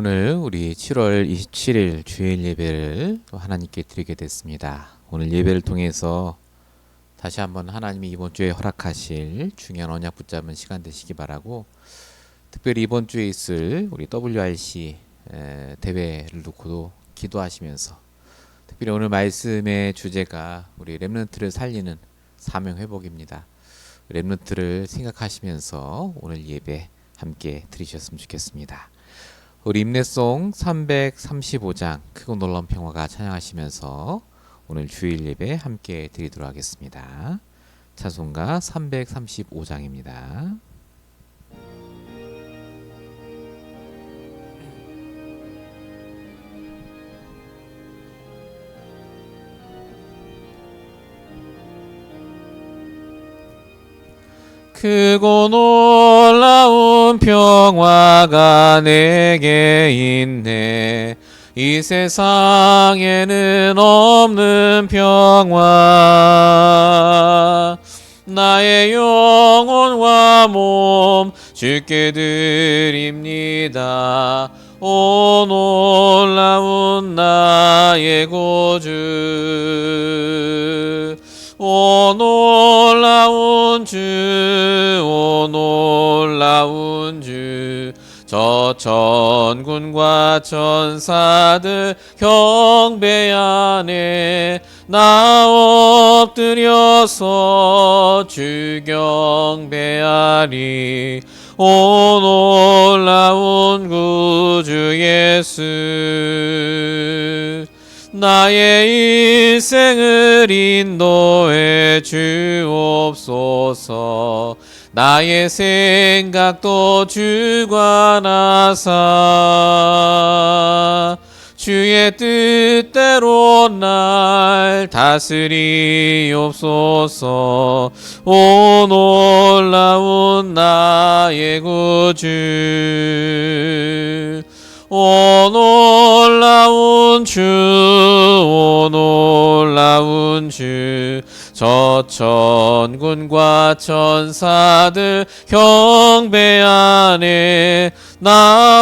오늘 우리 7월 27일 주일 예배를 하나님께 드리게 됐습니다. 오늘 예배를 통해서 다시 한번 하나님이 이번 주에 허락하실 중요한 언약 붙잡은 시간 되시기 바라고, 특별히 이번 주에 있을 우리 WRC 대회를 놓고도 기도하시면서, 특별히 오늘 말씀의 주제가 우리 렘넌트를 살리는 사명 회복입니다. 렘넌트를 생각하시면서 오늘 예배 함께 드리셨으면 좋겠습니다. 우리 임내송 335장 크고 놀라운 평화가 찬양하시면서 오늘 주일 예배 함께 드리도록 하겠습니다. 찬송가 335장입니다. 크고 놀라운 평화가 내게 있네. 이 세상에는 없는 평화. 나의 영혼과 몸 주께 드립니다. 오 놀라운 나의 구주. 오 놀라운 주, 오 놀라운 주. 저 천군과 천사들 경배하네. 나 엎드려서 주 경배하리. 오 놀라운 구주 예수. 나의 인생을 인도해 주옵소서. 나의 생각도 주관하사 주의 뜻대로 날 다스리옵소서. 오 놀라운 나의 구주. 오 놀라운 주, 오 놀라운 주. 저 천군과 천사들 경배하네. 나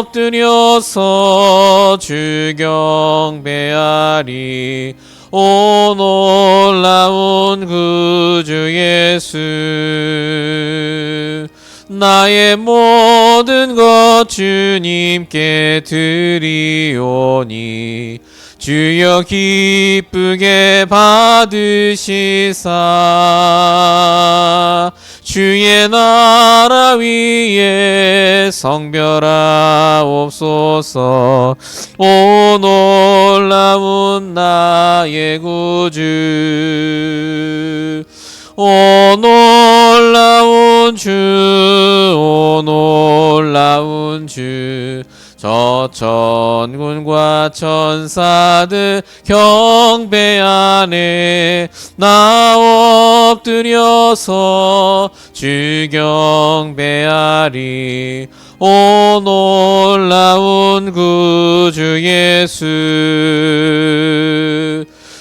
엎드려서 주 경배하리. 오 놀라운 구주 예수. 나의 모든 것 주님께 드리오니 주여 기쁘게 받으시사 주의 나라 위에 성별하옵소서. 오 놀라운 나의 구주. 오 놀라운 주, 오 놀라운 주. 저 천군과 천사들 경배하네. 나 엎드려서 주 경배하리. 오 놀라운 구주 예수.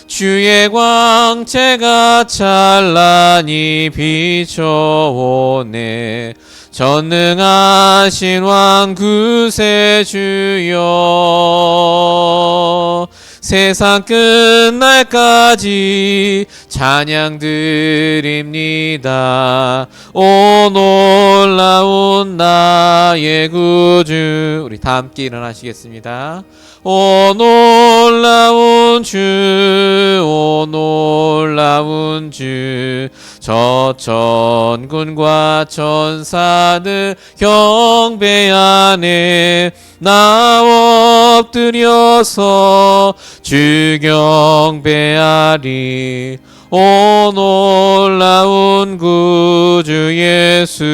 주의 광채가 찬란히 비춰오네. 전능하신 왕 구세주여. 세상 끝날까지 찬양 드립니다. 오 놀라운 나의 구주. 우리 다 함께 일어나시겠습니다. 오 놀라운 주, 오 놀라운 주. 저 천군과 천사들 경배하네. 나 엎드려서 주 경배하리. 오 놀라운 구주 예수.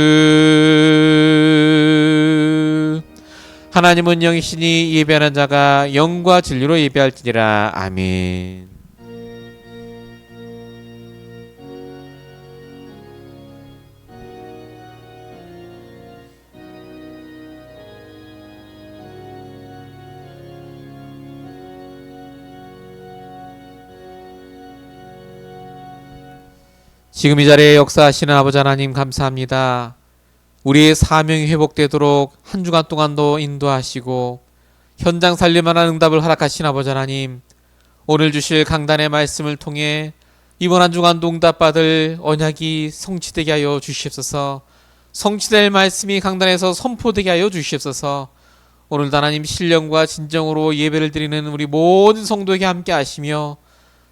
하나님은 영이시니 예배하는 자가 영과 진리로 예배할지니라. 아멘. 지금 이 자리에 역사하시는 아버지 하나님 감사합니다. 우리의 사명이 회복되도록 한 주간 동안도 인도하시고 현장 살릴만한 응답을 허락하신 아버지 하나님, 오늘 주실 강단의 말씀을 통해 이번 한 주간도 응답받을 언약이 성취되게 하여 주시옵소서. 성취될 말씀이 강단에서 선포되게 하여 주시옵소서. 오늘도 하나님 신령과 진정으로 예배를 드리는 우리 모든 성도에게 함께 하시며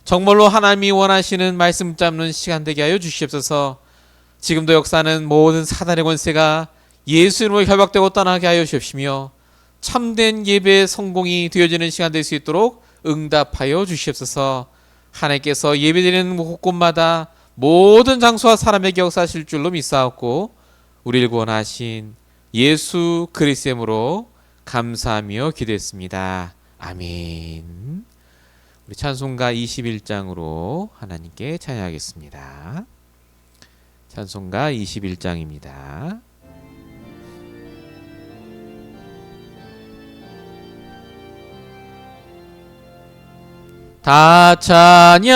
정말로 하나님이 원하시는 말씀 잡는 시간 되게 하여 주시옵소서. 지금도 역사는 모든 사단의 권세가 예수 이름으로 결박되고 떠나게 하여 주시옵시며 참된 예배의 성공이 되어지는 시간 될 수 있도록 응답하여 주시옵소서. 하나님께서 예배드리는 곳곳마다 모든 장소와 사람에게 역사하실 줄로 믿사옵고 우리를 구원하신 예수 그리스도의 이름으로 감사하며 기도했습니다. 아멘. 우리 찬송가 21장으로 하나님께 찬양하겠습니다. 찬송가 21장입니다. 다 찬양하여라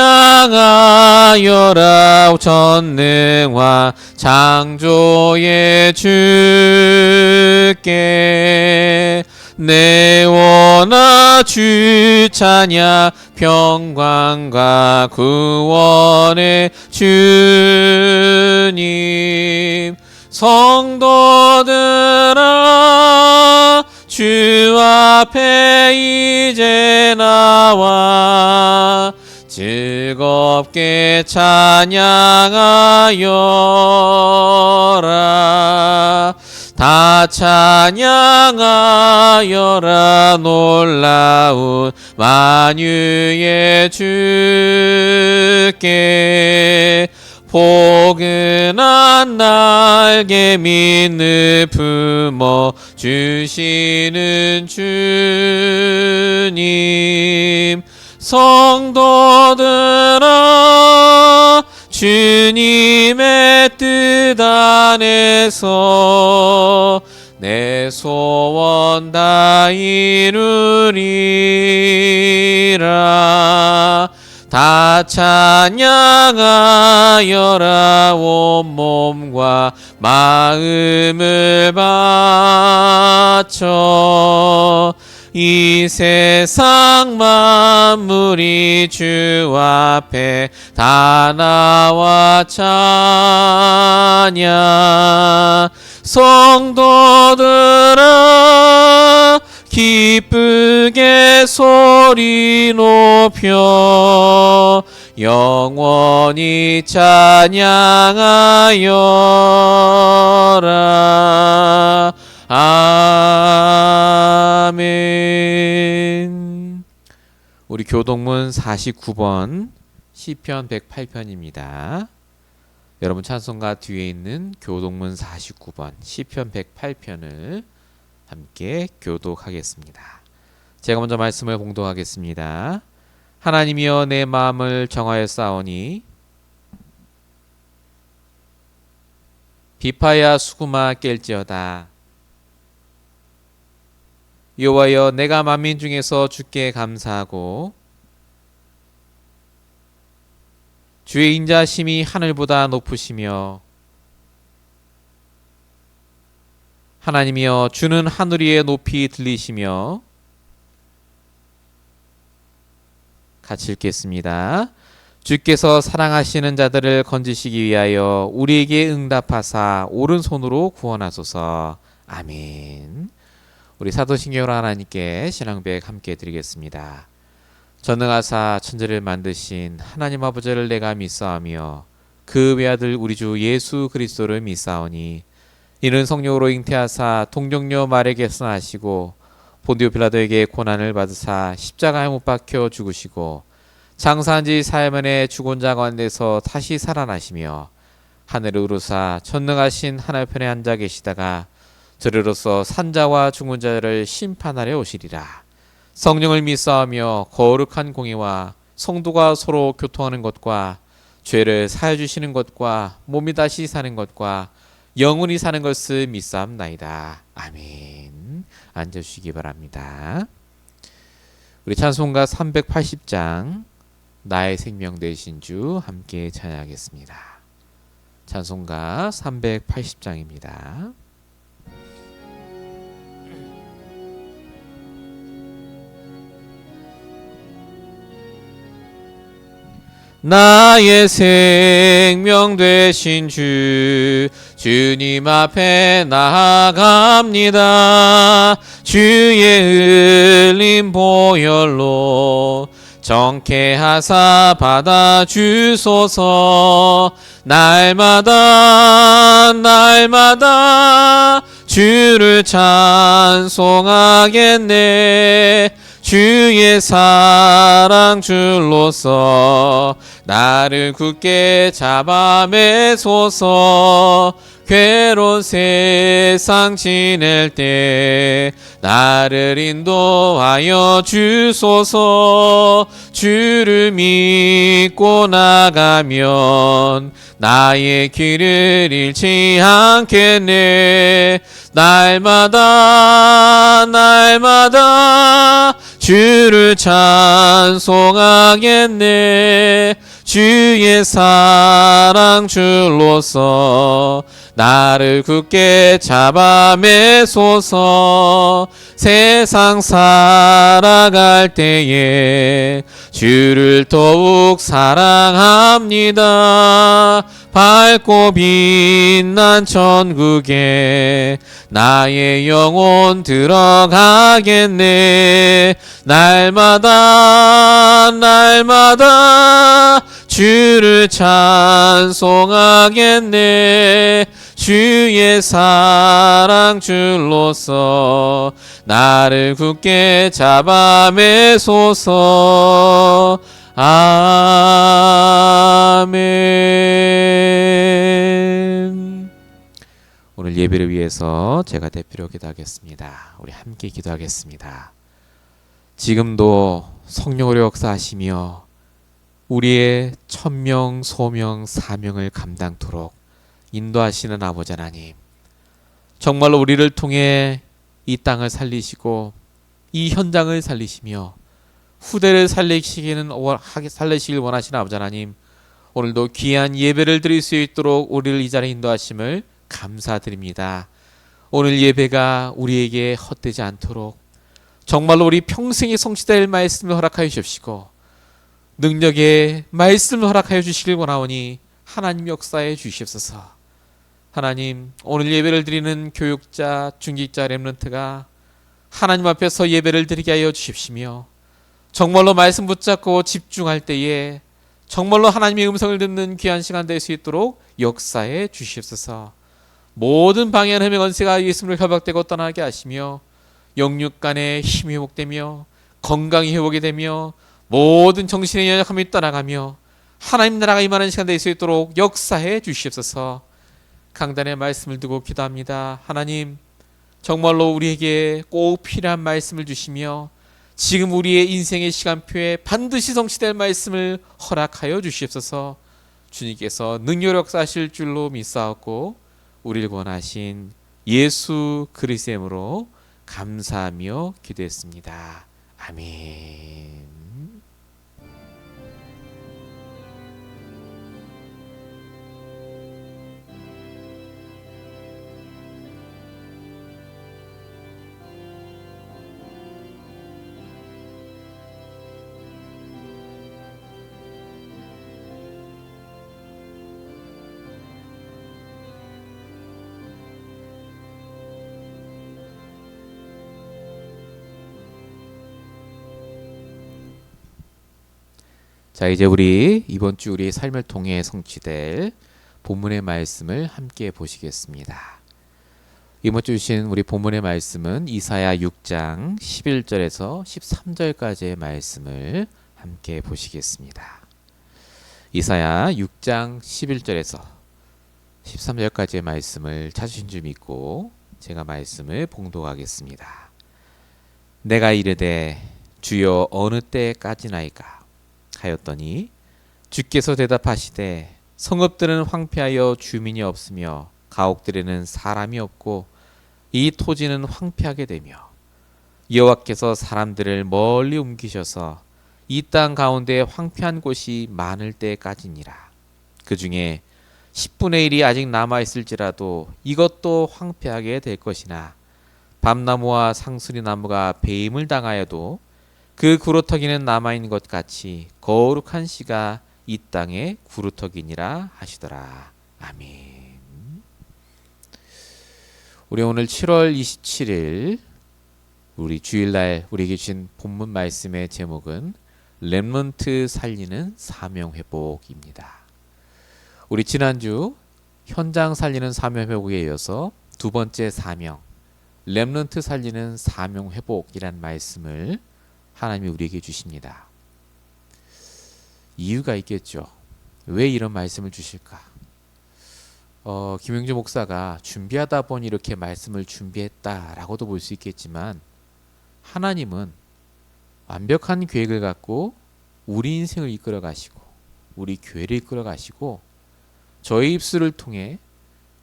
전능화 창조의 주께 내 원하 주 찬양 평강과 구원의 주님 성도들아 주 앞에 이제 나와 즐겁게 찬양하여라 다 찬양하여라 놀라운 만유의 주께 포근한 날개 밑을 품어 주시는 주님 성도들아 주님의 뜻 안에서 내 소원 다 이루리라 다 찬양하여라 온몸과 마음을 바쳐 이 세상 만물이 주 앞에 다 나와 찬양 성도들아 기쁘게 소리 높여 영원히 찬양하여라 아멘. 우리 교동문 49번 시편 108편입니다. 여러분 찬송가 뒤에 있는 교동문 49번 시편 108편을 함께 교독하겠습니다. 제가 먼저 말씀을 봉독하겠습니다. 하나님이여 내 마음을 정하였사오니 비파야 수구마 깰지어다. 여호와여 내가 만민 중에서 주께 감사하고 주의 인자심이 하늘보다 높으시며 하나님이여 주는 하늘 위에 높이 들리시며 같이 읽겠습니다. 주께서 사랑하시는 자들을 건지시기 위하여 우리에게 응답하사 오른손으로 구원하소서. 아멘. 우리 사도신경으로 하나님께 신앙고백 함께 드리겠습니다. 전능하사 천지를 만드신 하나님 아버지를 내가 믿사오며 그 외아들 우리 주 예수 그리스도를 믿사오니 이는 성령으로 잉태하사 동정녀 마리아에게 선하시고 본디오 빌라도에게 고난을 받으사 십자가에 못 박혀 죽으시고 장사한 지 사흘 만에 죽은 자 가운데서 다시 살아나시며 하늘을 오르사 전능하신 하늘 편에 앉아 계시다가 저리로서 산자와 죽은 자를 심판하려 오시리라. 성령을 믿사오며 거룩한 공의와 성도가 서로 교통하는 것과 죄를 사하여 주시는 것과 몸이 다시 사는 것과 영원히 사는 것을 믿사옵나이다. 아멘. 앉아주시기 바랍니다. 우리 찬송가 380장 나의 생명 되신 주 함께 찬양하겠습니다. 찬송가 380장입니다. 나의 생명 되신 주님 앞에 나아갑니다. 주의 흘린 보혈로 정케하사 받아주소서. 날마다 주를 찬송하겠네. 주의 사랑 줄로서 나를 굳게 잡아 매소서. 괴로운 세상 지낼 때 나를 인도하여 주소서. 주를 믿고 나가면 나의 길을 잃지 않겠네. 날마다 주를 찬송하겠네. 주의 사랑 줄로서 나를 굳게 잡아 매소서. 세상 살아갈 때에 주를 더욱 사랑합니다. 밝고 빛난 천국에 나의 영혼 들어가겠네. 날마다 주를 찬송하겠네. 주의 사랑 줄로서 나를 굳게 잡아 매소서. 아멘. 오늘 예배를 위해서 제가 대표로 기도하겠습니다. 우리 함께 기도하겠습니다. 지금도 성령으로 역사하시며 우리의 천명, 소명, 사명을 감당토록 인도하시는 아버지 하나님, 정말로 우리를 통해 이 땅을 살리시고 이 현장을 살리시며 후대를 살리시길 원하시는 아버지 하나님, 오늘도 귀한 예배를 드릴 수 있도록 우리를 이 자리에 인도하심을 감사드립니다. 오늘 예배가 우리에게 헛되지 않도록 정말로 우리 평생에 성취될 말씀을 허락하여 주시고 능력의 말씀을 허락하여 주시길 원하오니 하나님 역사해 주시옵소서. 하나님, 오늘 예배를 드리는 교육자, 중직자, 렘넌트가 하나님 앞에서 예배를 드리게 하여 주십시며 정말로 말씀 붙잡고 집중할 때에 정말로 하나님의 음성을 듣는 귀한 시간 될 수 있도록 역사해 주시옵소서. 모든 방해한 흠의 권세가 예수님을 결박되고 떠나게 하시며 영육간의 힘이 회복되며 건강이 회복이 되며 모든 정신의 연약함이 떠나가며 하나님 나라가 임하는 시간 될 수 있도록 역사해 주시옵소서. 강단의 말씀을 두고 기도합니다. 하나님, 정말로 우리에게 꼭 필요한 말씀을 주시며 지금 우리의 인생의 시간표에 반드시 성취될 말씀을 허락하여 주시옵소서. 주님께서 능력 역사하실 줄로 믿사옵고 우리를 권하신 예수 그리스도의 이름으로 감사하며 기도했습니다. 아멘. 자, 이제 우리 이번 주 우리의 삶을 통해 성취될 본문의 말씀을 함께 보시겠습니다. 이번 주 주신 우리 본문의 말씀은 이사야 6장 11절에서 13절까지의 말씀을 함께 보시겠습니다. 이사야 6장 11절에서 13절까지의 말씀을 찾으신 줄 믿고 제가 말씀을 봉독하겠습니다. 내가 이르되 주여 어느 때까지나이까 하였더니 주께서 대답하시되 성읍들은 황폐하여 주민이 없으며 가옥들에는 사람이 없고 이 토지는 황폐하게 되며 여호와께서 사람들을 멀리 옮기셔서 이 땅 가운데 황폐한 곳이 많을 때까지니라. 그 중에 10분의 1이 아직 남아있을지라도 이것도 황폐하게 될 것이나 밤나무와 상수리 나무가 배임을 당하여도 그 구루터기는 남아있는 것 같이 거룩한 씨가 이 땅의 구루터기니라 하시더라. 아멘. 우리 오늘 7월 27일 우리 주일날 우리에게 주신 본문 말씀의 제목은 렘넌트 살리는 사명회복입니다. 우리 지난주 현장 살리는 사명회복에 이어서 두 번째 사명 렘넌트 살리는 사명회복이란 말씀을 하나님이 우리에게 주십니다. 이유가 있겠죠. 왜 이런 말씀을 주실까? 김영주 목사가 준비하다 보니 이렇게 말씀을 준비했다라고도 볼 수 있겠지만 하나님은 완벽한 계획을 갖고 우리 인생을 이끌어 가시고 우리 교회를 이끌어 가시고 저의 입술을 통해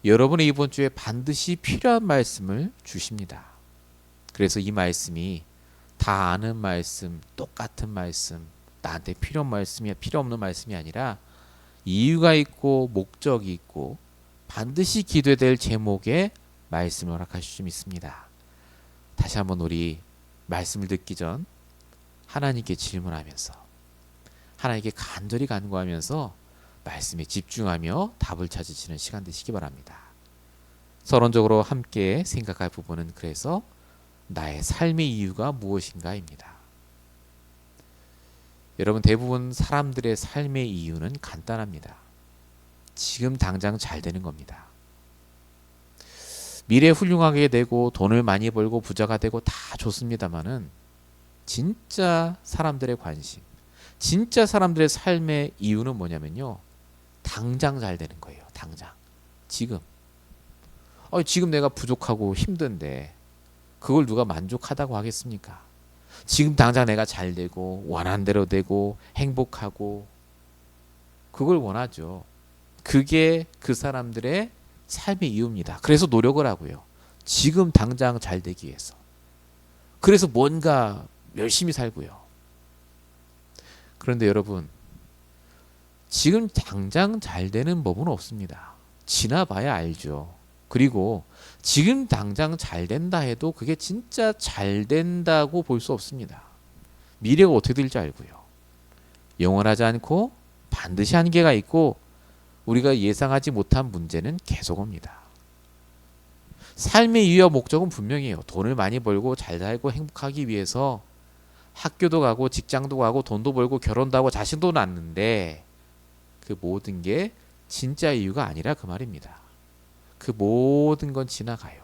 여러분의 이번 주에 반드시 필요한 말씀을 주십니다. 그래서 이 말씀이 다 아는 말씀, 똑같은 말씀, 나한테 필요한 말씀이야 필요 없는 말씀이 아니라 이유가 있고 목적이 있고 반드시 기도해야 될 제목의 말씀을 허락하실 수 있습니다. 다시 한번 우리 말씀을 듣기 전 하나님께 질문하면서 하나님께 간절히 간구하면서 말씀에 집중하며 답을 찾으시는 시간 되시기 바랍니다. 서론적으로 함께 생각할 부분은 그래서 나의 삶의 이유가 무엇인가입니다. 여러분 대부분 사람들의 삶의 이유는 간단합니다. 지금 당장 잘 되는 겁니다. 미래 훌륭하게 되고 돈을 많이 벌고 부자가 되고 다 좋습니다만은 진짜 사람들의 관심, 진짜 사람들의 삶의 이유는 뭐냐면요. 당장 잘 되는 거예요. 당장. 지금. 지금 내가 부족하고 힘든데 그걸 누가 만족하다고 하겠습니까? 지금 당장 내가 잘 되고 원하는 대로 되고 행복하고 그걸 원하죠. 그게 그 사람들의 삶의 이유입니다. 그래서 노력을 하고요. 지금 당장 잘 되기 위해서. 그래서 뭔가 열심히 살고요. 그런데 여러분, 지금 당장 잘 되는 법은 없습니다. 지나봐야 알죠. 그리고 지금 당장 잘 된다 해도 그게 진짜 잘 된다고 볼 수 없습니다. 미래가 어떻게 될지 알고요. 영원하지 않고 반드시 한계가 있고 우리가 예상하지 못한 문제는 계속 옵니다. 삶의 이유와 목적은 분명해요. 돈을 많이 벌고 잘 살고 행복하기 위해서 학교도 가고 직장도 가고 돈도 벌고 결혼도 하고 자식도 낳는데 그 모든 게 진짜 이유가 아니라 그 말입니다. 그 모든 건 지나가요.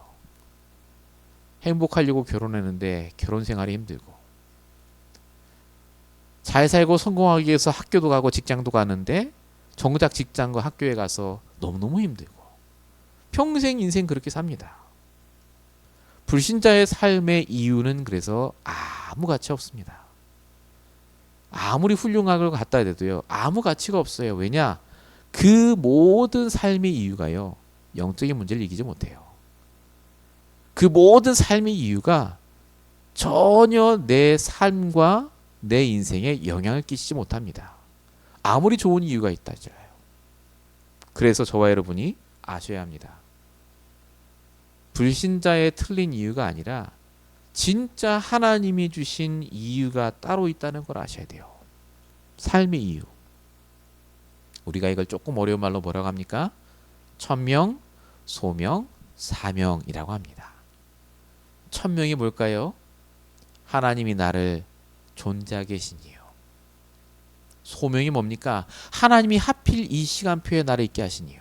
행복하려고 결혼했는데 결혼 생활이 힘들고 잘 살고 성공하기 위해서 학교도 가고 직장도 가는데 정작 직장과 학교에 가서 너무너무 힘들고 평생 인생 그렇게 삽니다. 불신자의 삶의 이유는 그래서 아무 가치 없습니다. 아무리 훌륭하게 갖다 해도요. 아무 가치가 없어요. 왜냐? 그 모든 삶의 이유가요. 영적인 문제를 이기지 못해요. 그 모든 삶의 이유가 전혀 내 삶과 내 인생에 영향을 끼치지 못합니다. 아무리 좋은 이유가 있다 할지라도. 그래서 저와 여러분이 아셔야 합니다. 불신자의 틀린 이유가 아니라 진짜 하나님이 주신 이유가 따로 있다는 걸 아셔야 돼요. 삶의 이유. 우리가 이걸 조금 어려운 말로 뭐라고 합니까? 천명, 소명, 사명이라고 합니다. 천명이 뭘까요? 하나님이 나를 존재하게 하신 이유. 소명이 뭡니까? 하나님이 하필 이 시간표에 나를 있게 하신 이유.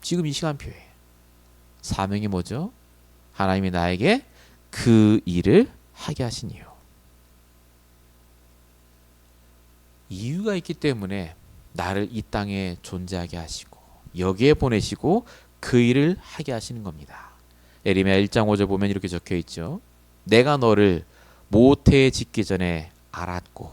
지금 이 시간표에. 사명이 뭐죠? 하나님이 나에게 그 일을 하게 하신 이유. 이유가 있기 때문에 나를 이 땅에 존재하게 하시고 여기에 보내시고 그 일을 하게 하시는 겁니다. 에레미야 1장 5절 보면 이렇게 적혀 있죠. 내가 너를 모태에 짓기 전에 알았고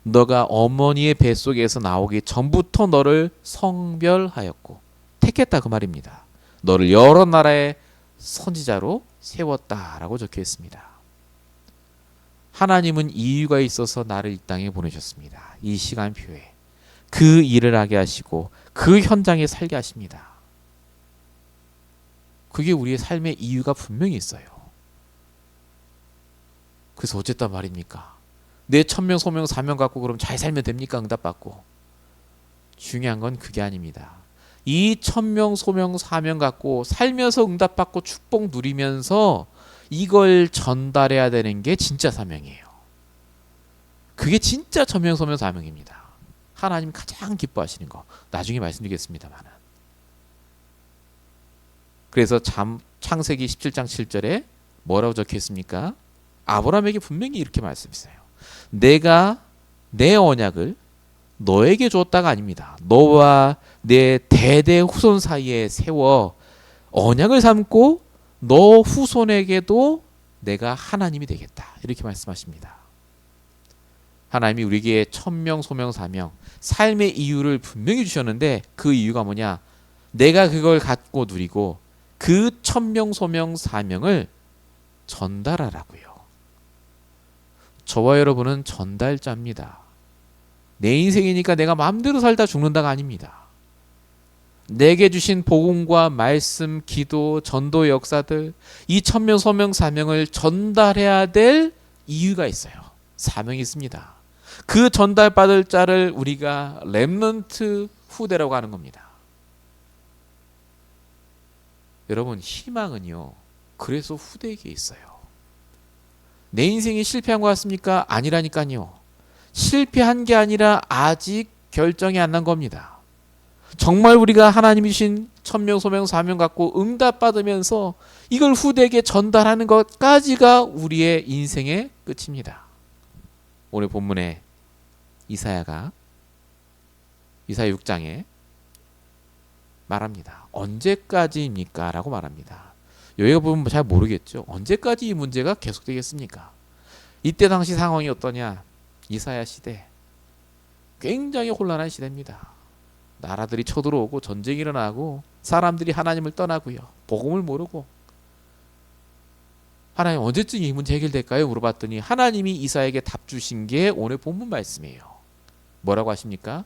너가 어머니의 뱃속에서 나오기 전부터 너를 성별하였고 택했다 그 말입니다. 너를 여러 나라의 선지자로 세웠다라고 적혀 있습니다. 하나님은 이유가 있어서 나를 이 땅에 보내셨습니다. 이 시간표에 그 일을 하게 하시고 그 현장에 살게 하십니다. 그게 우리의 삶의 이유가 분명히 있어요. 그래서 어쨌단 말입니까? 내 천명, 소명, 사명 갖고 그럼 잘 살면 됩니까? 응답받고. 중요한 건 그게 아닙니다. 이 천명 소명 사명 갖고 살면서 응답받고 축복 누리면서 이걸 전달해야 되는 게 진짜 사명이에요. 그게 진짜 천명 소명 사명입니다. 하나님 가장 기뻐하시는 거 나중에 말씀드리겠습니다만은. 그래서 창세기 17장 7절에 뭐라고 적혀 있습니까? 아브라함에게 분명히 이렇게 말씀했어요. 내가 내 언약을 너에게 줬다가 아닙니다. 너와 내 대대 후손 사이에 세워 언약을 삼고 너 후손에게도 내가 하나님이 되겠다. 이렇게 말씀하십니다. 하나님이 우리에게 천명, 소명, 사명, 삶의 이유를 분명히 주셨는데 그 이유가 뭐냐? 내가 그걸 갖고 누리고 그 천명, 소명, 사명을 전달하라고요. 저와 여러분은 전달자입니다. 내 인생이니까 내가 마음대로 살다 죽는다가 아닙니다. 내게 주신 복음과 말씀, 기도, 전도 역사들, 이 천명, 소명, 사명을 전달해야 될 이유가 있어요. 사명이 있습니다. 그 전달받을 자를 우리가 렘넌트 후대라고 하는 겁니다. 여러분, 희망은요, 그래서 후대에게 있어요. 내 인생이 실패한 것 같습니까? 아니라니까요. 실패한 게 아니라 아직 결정이 안 난 겁니다. 정말 우리가 하나님이 주신 천명, 소명, 사명 갖고 응답받으면서 이걸 후대에게 전달하는 것까지가 우리의 인생의 끝입니다. 오늘 본문에 이사야 6장에 말합니다. 언제까지입니까? 라고 말합니다. 여기가 보면 잘 모르겠죠. 언제까지 이 문제가 계속되겠습니까? 이때 당시 상황이 어떠냐? 이사야 시대 굉장히 혼란한 시대입니다. 나라들이 쳐들어오고 전쟁이 일어나고 사람들이 하나님을 떠나고요. 복음을 모르고 하나님 언제쯤 이 문제 해결될까요? 물어봤더니 하나님이 이사야에게 답 주신 게 오늘 본문 말씀이에요. 뭐라고 하십니까?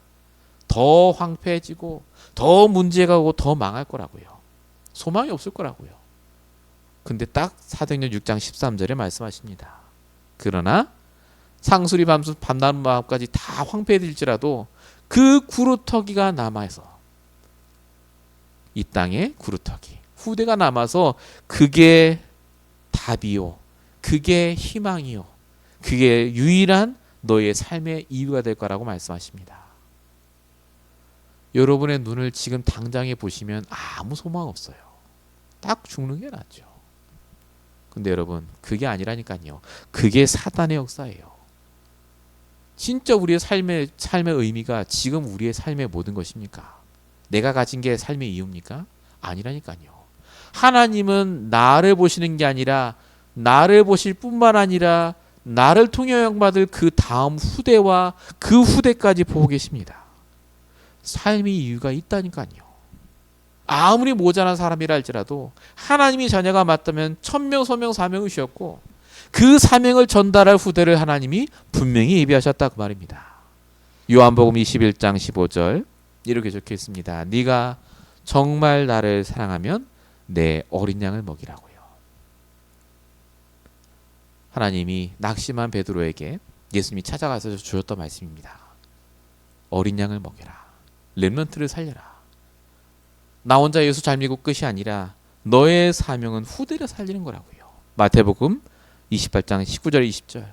더 황폐해지고 더 문제가 오고 더 망할 거라고요. 소망이 없을 거라고요. 근데 딱 사도행전 6장 13절에 말씀하십니다. 그러나 상수리 밤낮 마음까지 다 황폐해질지라도 그 구루터기가 남아서 이 땅에 구루터기 후대가 남아서 그게 답이요, 그게 희망이요, 그게 유일한 너의 삶의 이유가 될 거라고 말씀하십니다. 여러분의 눈을 지금 당장에 보시면 아무 소망 없어요. 딱 죽는 게 낫죠. 근데 여러분, 그게 아니라니까요. 그게 사단의 역사예요. 진짜 우리의 삶의 의미가 지금 우리의 삶의 모든 것입니까? 내가 가진 게 삶의 이유입니까? 아니라니까요. 하나님은 나를 보시는 게 아니라 나를 보실 뿐만 아니라 나를 통해 영받을 그 다음 후대와 그 후대까지 보고 계십니다. 삶의 이유가 있다니까요. 아무리 모자란 사람이라 할지라도 하나님이 자녀가 맞다면 천명, 소명, 사명을 주셨고 그 사명을 전달할 후대를 하나님이 분명히 예비하셨다 그 말입니다. 요한복음 21장 15절 이렇게 적혀 있습니다. 네가 정말 나를 사랑하면 내 어린 양을 먹이라고요. 하나님이 낙심한 베드로에게 예수님이 찾아가서 주셨던 말씀입니다. 어린 양을 먹여라. 렘넌트를 살려라. 나 혼자 예수 잘 믿고 끝이 아니라 너의 사명은 후대를 살리는 거라고요. 마태복음 28장 19절 20절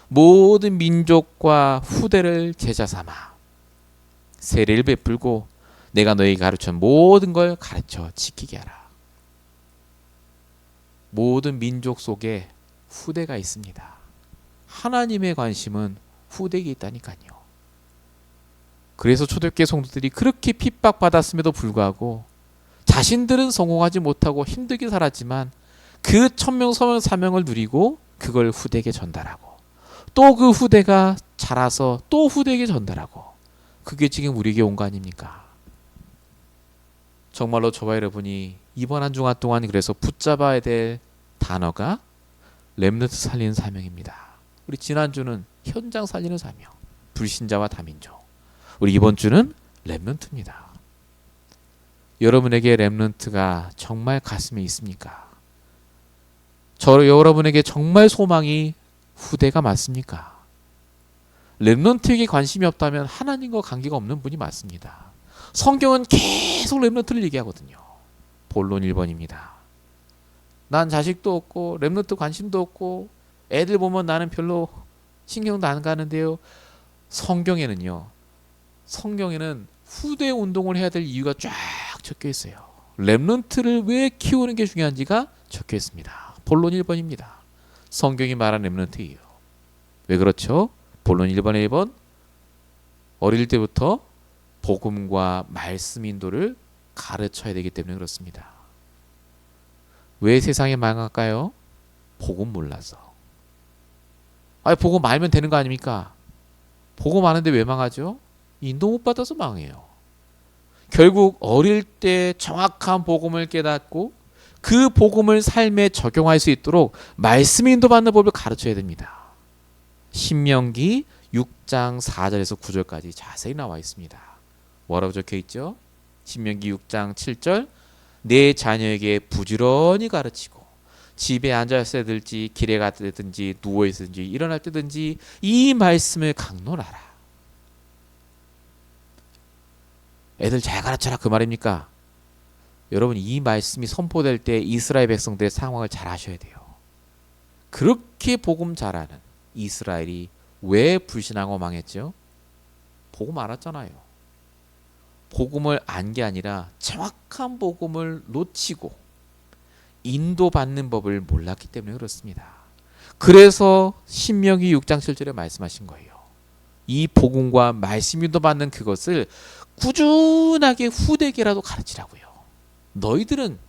모든 민족과 후대를 제자 삼아 세례를 베풀고 내가 너에게 가르친 모든 걸 가르쳐 지키게 하라. 모든 민족 속에 후대가 있습니다. 하나님의 관심은 후대에 있다니까요. 그래서 초대교회 성도들이 그렇게 핍박받았음에도 불구하고 자신들은 성공하지 못하고 힘들게 살았지만 그 천명, 소명, 사명을 누리고 그걸 후대에게 전달하고 또 그 후대가 자라서 또 후대에게 전달하고 그게 지금 우리에게 온 거 아닙니까? 정말로 저와 여러분이 이번 한 주간 동안 그래서 붙잡아야 될 단어가 렘넌트 살리는 사명입니다. 우리 지난주는 현장 살리는 사명, 불신자와 다민족. 우리 이번 주는 렘넌트입니다. 여러분에게 렘넌트가 정말 가슴에 있습니까? 여러분에게 정말 소망이 후대가 맞습니까? 렘넌트에게 관심이 없다면 하나님과 관계가 없는 분이 맞습니다. 성경은 계속 렘넌트를 얘기하거든요. 본론 1번입니다. 난 자식도 없고 렘넌트 관심도 없고 애들 보면 나는 별로 신경도 안 가는데요. 성경에는 후대 운동을 해야 될 이유가 쫙 적혀 있어요. 렘넌트를 왜 키우는 게 중요한지가 적혀 있습니다. 본론 1번입니다. 성경이 말한 렘넌트예요. 왜 그렇죠? 본론 1번에 1번 어릴 때부터 복음과 말씀 인도를 가르쳐야 되기 때문에 그렇습니다. 왜 세상에 망할까요? 복음 몰라서. 복음 알면 되는 거 아닙니까? 복음 아는데 왜 망하죠? 인도 못 받아서 망해요. 결국 어릴 때 정확한 복음을 깨닫고 그 복음을 삶에 적용할 수 있도록 말씀 인도받는 법을 가르쳐야 됩니다. 신명기 6장 4절에서 9절까지 자세히 나와 있습니다. 뭐라고 적혀 있죠? 신명기 6장 7절 내 자녀에게 부지런히 가르치고 집에 앉아서 들지 길에 가든지 누워있든지 일어날 때든지 이 말씀을 강론하라. 애들 잘 가르쳐라 그 말입니까? 여러분 이 말씀이 선포될 때 이스라엘 백성들의 상황을 잘 아셔야 돼요. 그렇게 복음 잘하는 이스라엘이 왜 불신하고 망했죠? 복음 알았잖아요. 복음을 안 게 아니라 정확한 복음을 놓치고 인도받는 법을 몰랐기 때문에 그렇습니다. 그래서 신명기 6장 7절에 말씀하신 거예요. 이 복음과 말씀 인도받는 그것을 꾸준하게 후대에게라도 가르치라고요. 너희들은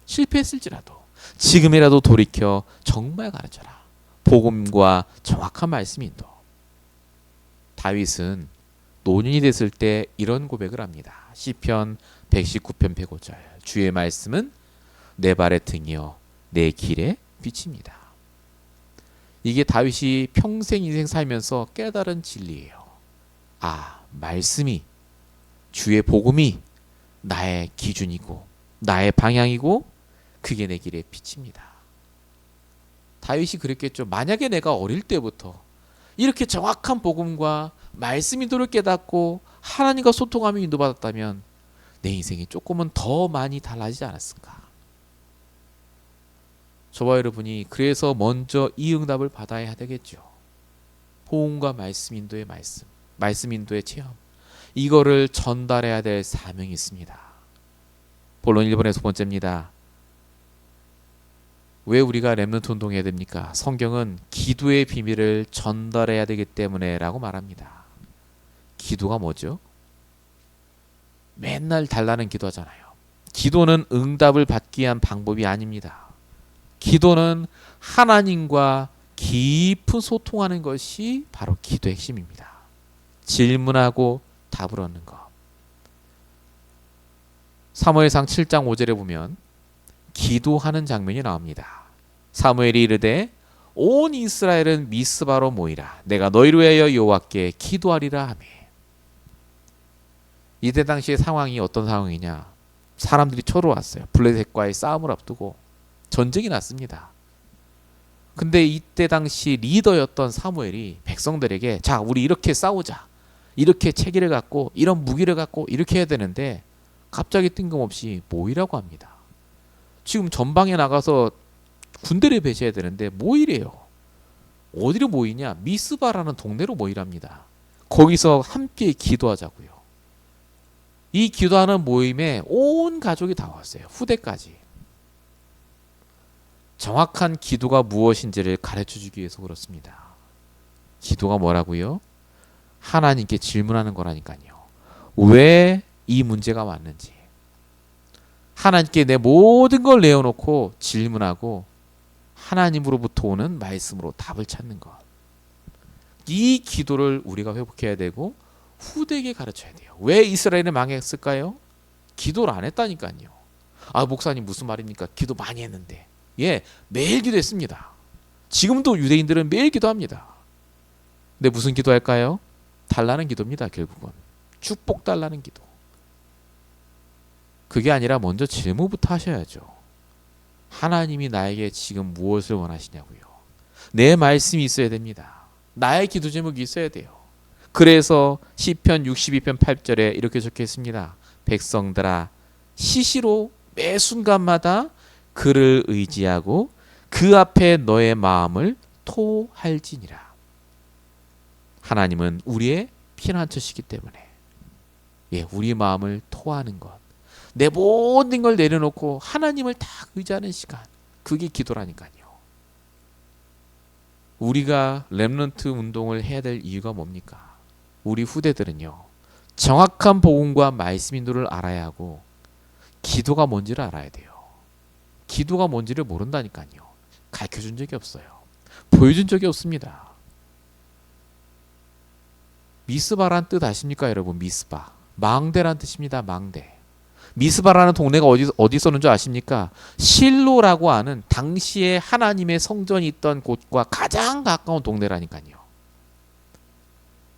실패했을지라도 지금이라도 돌이켜 정말 가르쳐라. 복음과 정확한 말씀 인도. 다윗은 노년이 됐을 때 이런 고백을 합니다. 시편 119편 105절 주의 말씀은 내 발의 등이요 내 길의 빛입니다. 이게 다윗이 평생 인생 살면서 깨달은 진리예요. 말씀이 주의 복음이 나의 기준이고 나의 방향이고 그게 내 길의 빛입니다. 다윗이 그랬겠죠. 만약에 내가 어릴 때부터 이렇게 정확한 복음과 말씀 인도를 깨닫고 하나님과 소통하며 인도받았다면 내 인생이 조금은 더 많이 달라지지 않았을까. 저와 여러분이 그래서 먼저 이 응답을 받아야 되겠죠. 복음과 말씀 인도의 말씀 인도의 체험, 이거를 전달해야 될 사명이 있습니다. 본론 1번의 두 번째입니다. 왜 우리가 렘넌트 운동해야 됩니까? 성경은 기도의 비밀을 전달해야 되기 때문에 라고 말합니다. 기도가 뭐죠? 맨날 달라는 기도하잖아요. 기도는 응답을 받기 위한 방법이 아닙니다. 기도는 하나님과 깊은 소통하는 것이 바로 기도의 핵심입니다. 질문하고 답을 얻는 것. 사무엘상 7장 5절에 보면 기도하는 장면이 나옵니다. 사무엘이 이르되 온 이스라엘은 미스바로 모이라. 내가 너희를 위하여 여호와께 기도하리라 하매. 이때 당시의 상황이 어떤 상황이냐? 사람들이 쳐들어왔어요. 블레셋과의 싸움을 앞두고 전쟁이 났습니다. 근데 이때 당시 리더였던 사무엘이 백성들에게 자, 우리 이렇게 싸우자. 이렇게 체계를 갖고 이런 무기를 갖고 이렇게 해야 되는데 갑자기 뜬금없이 모이라고 합니다. 지금 전방에 나가서 군대를 배치해야 되는데 모이래요. 어디로 모이냐? 미스바라는 동네로 모이랍니다. 거기서 함께 기도하자고요. 이 기도하는 모임에 온 가족이 다 왔어요. 후대까지. 정확한 기도가 무엇인지를 가르쳐주기 위해서 그렇습니다. 기도가 뭐라고요? 하나님께 질문하는 거라니까요. 왜 이 문제가 왔는지. 하나님께 내 모든 걸 내어놓고 질문하고 하나님으로부터 오는 말씀으로 답을 찾는 것. 이 기도를 우리가 회복해야 되고 후대에게 가르쳐야 돼요. 왜 이스라엘은 망했을까요? 기도를 안 했다니까요. 목사님 무슨 말입니까? 기도 많이 했는데. 매일 기도했습니다. 지금도 유대인들은 매일 기도합니다. 근데 무슨 기도할까요? 달라는 기도입니다. 결국은 축복 달라는 기도. 그게 아니라 먼저 질문부터 하셔야죠. 하나님이 나에게 지금 무엇을 원하시냐고요. 내 말씀이 있어야 됩니다. 나의 기도 제목이 있어야 돼요. 그래서 시편 62편 8절에 이렇게 적혀 있습니다. 백성들아 시시로 매 순간마다 그를 의지하고 그 앞에 너의 마음을 토할지니라. 하나님은 우리의 피난처시기 때문에 우리 마음을 토하는 것, 내 모든 걸 내려놓고 하나님을 다 의지하는 시간, 그게 기도라니까요. 우리가 렘넌트 운동을 해야 될 이유가 뭡니까? 우리 후대들은요, 정확한 복음과 말씀 인도를 알아야 하고 기도가 뭔지를 알아야 돼요. 기도가 뭔지를 모른다니까요. 가르쳐준 적이 없어요. 보여준 적이 없습니다. 미스바란 뜻 아십니까 여러분? 미스바, 망대란 뜻입니다. 망대. 미스바라는 동네가 어디 있었는 줄 아십니까? 실로라고 하는 당시에 하나님의 성전이 있던 곳과 가장 가까운 동네라니까요.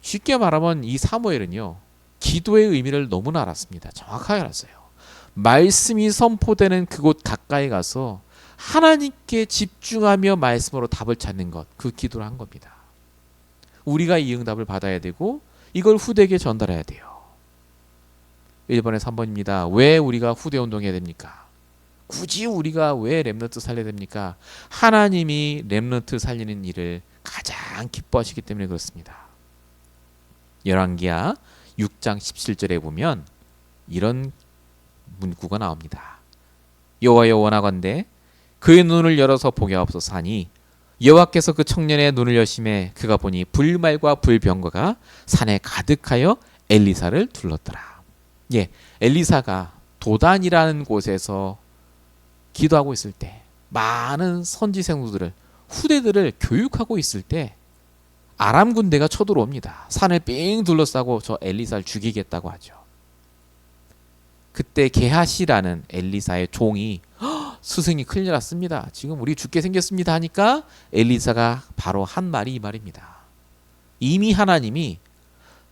쉽게 말하면 이 사무엘은요, 기도의 의미를 너무나 알았습니다. 정확하게 알았어요. 말씀이 선포되는 그곳 가까이 가서 하나님께 집중하며 말씀으로 답을 찾는 것, 그 기도를 한 겁니다. 우리가 이 응답을 받아야 되고 이걸 후대에게 전달해야 돼요. 1번에 3번입니다. 왜 우리가 후대 운동해야 됩니까? 굳이 우리가 왜 렘넌트 살려야 됩니까? 하나님이 렘넌트 살리는 일을 가장 기뻐하시기 때문에 그렇습니다. 열왕기하 6장 17절에 보면 이런 문구가 나옵니다. 여호와여 원하건대 그의 눈을 열어서 보게 하옵소서 하니 여호와께서 그 청년의 눈을 여심해 그가 보니 불말과 불병거가 산에 가득하여 엘리사를 둘렀더라. 엘리사가 도단이라는 곳에서 기도하고 있을 때, 많은 선지 생도들을, 후대들을 교육하고 있을 때 아람 군대가 쳐들어옵니다. 산을 삥 둘러싸고 저 엘리사를 죽이겠다고 하죠. 그때 게하시라는 엘리사의 종이 스승이 큰일 났습니다. 지금 우리 죽게 생겼습니다 하니까 엘리사가 바로 한 말이 이 말입니다. 이미 하나님이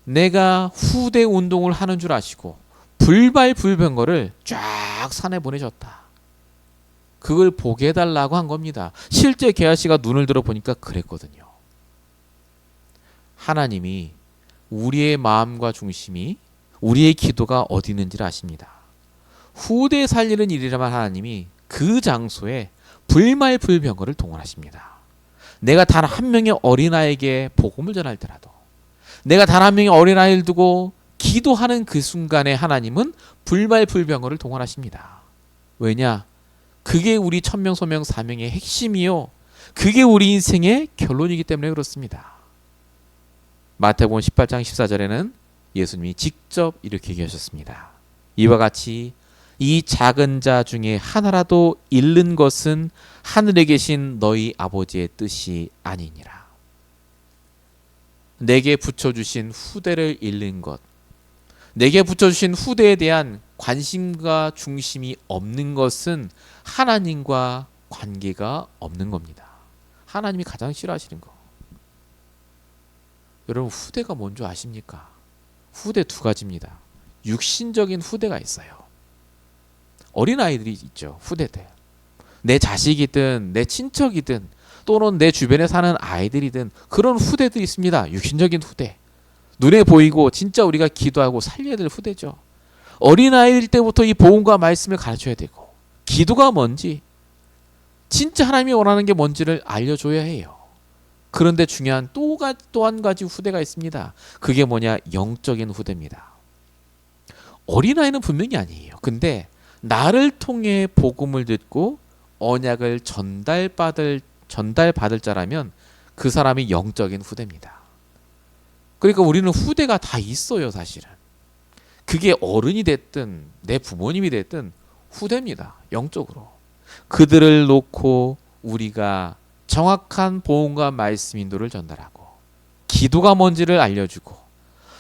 내가 후대 운동을 하는 줄 아시고 불발불병거를 쫙 산에 보내줬다. 그걸 보게 해달라고 한 겁니다. 실제 게하시가 눈을 들어 보니까 그랬거든요. 하나님이 우리의 마음과 중심이, 우리의 기도가 어디 있는지를 아십니다. 후대 살리는 일이라면 하나님이 그 장소에 불말불병거를 동원하십니다. 내가 단 한 명의 어린아이에게 복음을 전할때라도, 내가 단 한 명의 어린아이를 두고 기도하는 그 순간에 하나님은 불말불병거를 동원하십니다. 왜냐? 그게 우리 천명소명 사명의 핵심이요, 그게 우리 인생의 결론이기 때문에 그렇습니다. 마태복음 18장 14절에는 예수님이 직접 이렇게 얘기하셨습니다. 이와 같이 이 작은 자 중에 하나라도 잃는 것은 하늘에 계신 너희 아버지의 뜻이 아니니라. 내게 붙여주신 후대를 잃는 것, 내게 붙여주신 후대에 대한 관심과 중심이 없는 것은 하나님과 관계가 없는 겁니다. 하나님이 가장 싫어하시는 거. 여러분, 후대가 뭔지 아십니까? 후대 두 가지입니다. 육신적인 후대가 있어요. 어린아이들이 있죠. 후대들. 내 자식이든 내 친척이든 또는 내 주변에 사는 아이들이든 그런 후대들이 있습니다. 육신적인 후대. 눈에 보이고 진짜 우리가 기도하고 살려야 될 후대죠. 어린아이일 때부터 이 복음과 말씀을 가르쳐야 되고, 기도가 뭔지, 진짜 하나님이 원하는 게 뭔지를 알려줘야 해요. 그런데 중요한 또 한 가지 후대가 있습니다. 그게 뭐냐? 영적인 후대입니다. 어린아이는 분명히 아니에요. 근데 나를 통해 복음을 듣고 언약을 전달받을 자라면 그 사람이 영적인 후대입니다. 그러니까 우리는 후대가 다 있어요, 사실은. 그게 어른이 됐든 내 부모님이 됐든 후대입니다, 영적으로. 그들을 놓고 우리가 정확한 복음과 말씀 인도를 전달하고, 기도가 뭔지를 알려주고,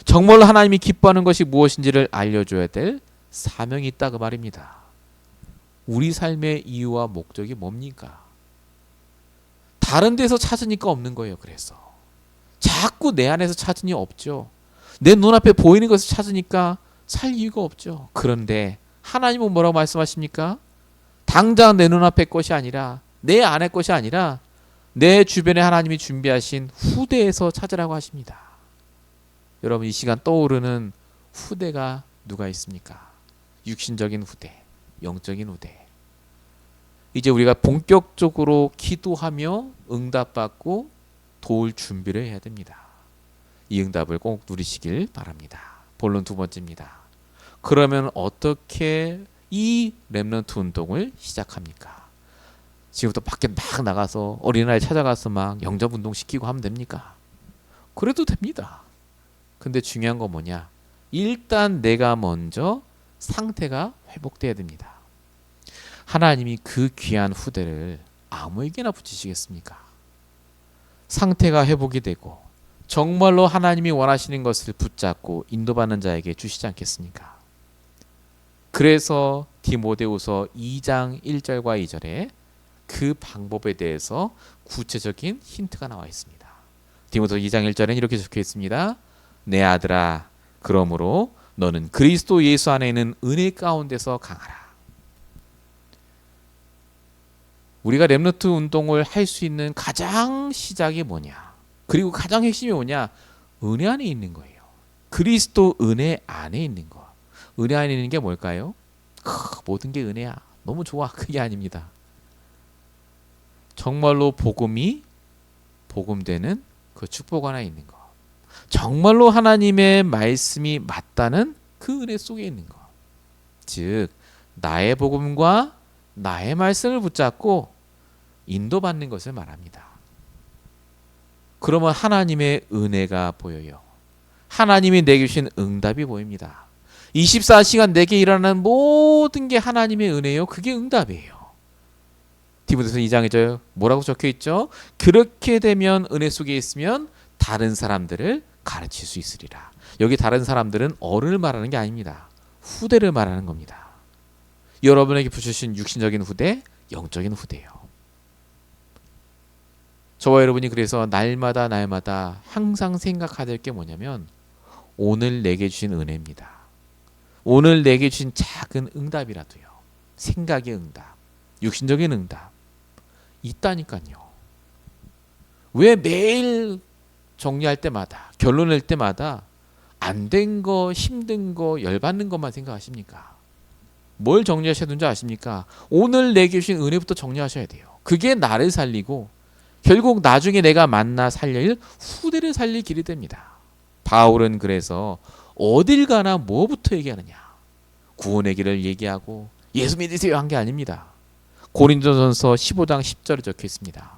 정말로 하나님이 기뻐하는 것이 무엇인지를 알려줘야 될 사명이 있다, 그 말입니다. 우리 삶의 이유와 목적이 뭡니까? 다른 데서 찾으니까 없는 거예요. 그래서 자꾸 내 안에서 찾으니 없죠. 내 눈앞에 보이는 것을 찾으니까 살 이유가 없죠. 그런데 하나님은 뭐라고 말씀하십니까? 당장 내 눈앞의 것이 아니라, 내 안의 것이 아니라 내 주변에 하나님이 준비하신 후대에서 찾으라고 하십니다. 여러분 이 시간 떠오르는 후대가 누가 있습니까? 육신적인 후대, 영적인 후대. 이제 우리가 본격적으로 기도하며 응답받고 도울 준비를 해야 됩니다. 이 응답을 꼭 누리시길 바랍니다. 본론 두 번째입니다. 그러면 어떻게 이 렘넌트 운동을 시작합니까? 지금부터 밖에 막 나가서 어린아이 찾아가서 막 영접 운동 시키고 하면 됩니까? 그래도 됩니다. 근데 중요한 건 뭐냐? 일단 내가 먼저 상태가 회복돼야 됩니다. 하나님이 그 귀한 후대를 아무에게나 붙이시겠습니까? 상태가 회복이 되고 정말로 하나님이 원하시는 것을 붙잡고 인도받는 자에게 주시지 않겠습니까? 그래서 디모데후서 2장 1절과 2절에 그 방법에 대해서 구체적인 힌트가 나와 있습니다. 디모데후서 2장 1절에는 이렇게 적혀 있습니다. 내 아들아, 그러므로 너는 그리스도 예수 안에 있는 은혜 가운데서 강하라. 우리가 렘넌트 운동을 할 수 있는 가장 시작이 뭐냐? 그리고 가장 핵심이 뭐냐? 은혜 안에 있는 거예요. 그리스도 은혜 안에 있는 거. 은혜 안에 있는 게 뭘까요? 모든 게 은혜야. 너무 좋아. 그게 아닙니다. 정말로 복음이 복음되는 그 축복 안에 있는 거. 정말로 하나님의 말씀이 맞다는 그 은혜 속에 있는 것. 즉 나의 복음과 나의 말씀을 붙잡고 인도받는 것을 말합니다. 그러면 하나님의 은혜가 보여요. 하나님이 내게 주신 응답이 보입니다. 24시간 내게 일어나는 모든 게 하나님의 은혜요. 그게 응답이에요. 디모데후서 2장에 뭐라고 적혀 있죠? 그렇게 되면 은혜 속에 있으면 다른 사람들을 가르칠 수 있으리라. 여기 다른 사람들은 어른을 말하는 게 아닙니다. 후대를 말하는 겁니다. 여러분에게 붙여주신 육신적인 후대, 영적인 후대예요. 저와 여러분이 그래서 날마다 항상 생각해야 될 게 뭐냐면 오늘 내게 주신 은혜입니다. 오늘 내게 주신 작은 응답이라도요. 생각의 응답, 육신적인 응답 있다니까요. 왜 매일 정리할 때마다 결론 낼 때마다 안 된 거, 힘든 거, 열받는 것만 생각하십니까? 뭘 정리하셔야 되는지 아십니까? 오늘 내게 주신 은혜부터 정리하셔야 돼요. 그게 나를 살리고 결국 나중에 내가 만나 살릴 후대를 살릴 길이 됩니다. 바울은 그래서 어딜 가나 뭐부터 얘기하느냐? 구원의 길을 얘기하고 예수 믿으세요 한 게 아닙니다. 고린도전서 15장 10절에 적혀 있습니다.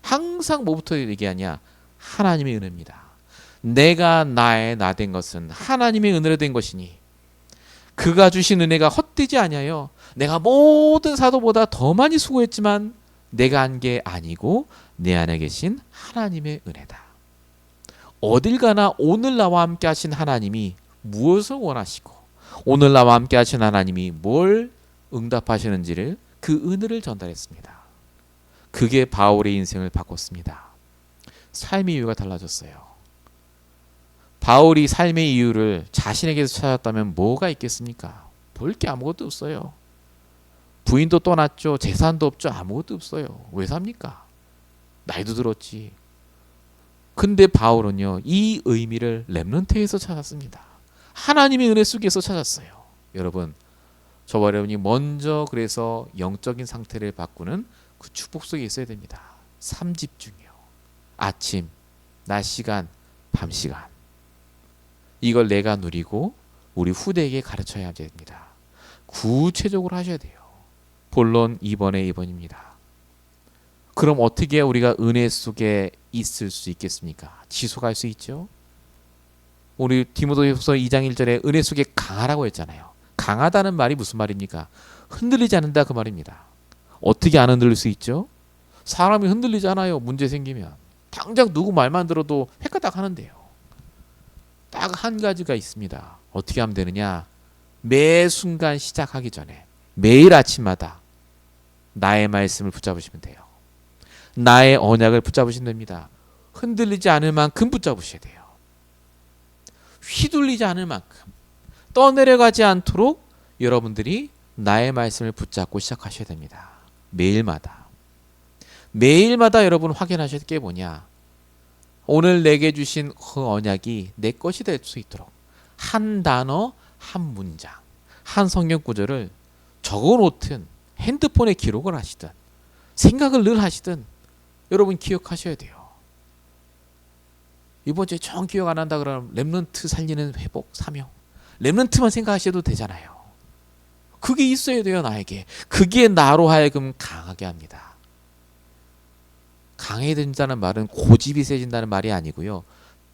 항상 뭐부터 얘기하냐? 하나님의 은혜입니다. 내가 나의 나 된 것은 하나님의 은혜로 된 것이니 그가 주신 은혜가 헛되지 아니하여 내가 모든 사도보다 더 많이 수고했지만 내가 한 게 아니고 내 안에 계신 하나님의 은혜다. 어딜 가나 오늘 나와 함께 하신 하나님이 무엇을 원하시고 오늘 나와 함께 하신 하나님이 뭘 응답하시는지를 그 은혜를 전달했습니다. 그게 바울의 인생을 바꿨습니다. 삶의 이유가 달라졌어요. 바울이 삶의 이유를 자신에게서 찾았다면 뭐가 있겠습니까? 볼 게 아무것도 없어요. 부인도 떠났죠. 재산도 없죠. 아무것도 없어요. 왜 삽니까? 나이도 들었지. 근데 바울은요, 이 의미를 렘넌트에서 찾았습니다. 하나님의 은혜 속에서 찾았어요. 여러분, 저와 여러분이 먼저 그래서 영적인 상태를 바꾸는 그 축복 속에 있어야 됩니다. 3집중이요. 아침, 낮 시간, 밤 시간. 이걸 내가 누리고 우리 후대에게 가르쳐야 됩니다. 구체적으로 하셔야 돼요. 본론 2번의 2번입니다. 그럼 어떻게 우리가 은혜 속에 있을 수 있겠습니까? 지속할 수 있죠? 우리 디모데후서 2장 1절에 은혜 속에 강하라고 했잖아요. 강하다는 말이 무슨 말입니까? 흔들리지 않는다 그 말입니다. 어떻게 안 흔들릴 수 있죠? 사람이 흔들리잖아요. 문제 생기면. 당장 누구 말만 들어도 헷가닥 하는데요. 딱 한 가지가 있습니다. 어떻게 하면 되느냐? 매 순간 시작하기 전에 매일 아침마다 나의 말씀을 붙잡으시면 돼요. 나의 언약을 붙잡으시면 됩니다. 흔들리지 않을 만큼 붙잡으셔야 돼요. 휘둘리지 않을 만큼 떠내려가지 않도록 여러분들이 나의 말씀을 붙잡고 시작하셔야 됩니다. 매일마다 여러분 확인하실 게 뭐냐? 오늘 내게 주신 그 언약이 내 것이 될 수 있도록 한 단어, 한 문장, 한 성경 구절을 적어놓든 핸드폰에 기록을 하시든 생각을 늘 하시든 여러분 기억하셔야 돼요. 이번 주에 정 기억 안 한다 그러면 렘넌트 살리는 회복 사명, 렘넌트만 생각하셔도 되잖아요. 그게 있어야 돼요. 나에게. 그게 나로 하여금 강하게 합니다. 강해진다는 말은 고집이 세진다는 말이 아니고요.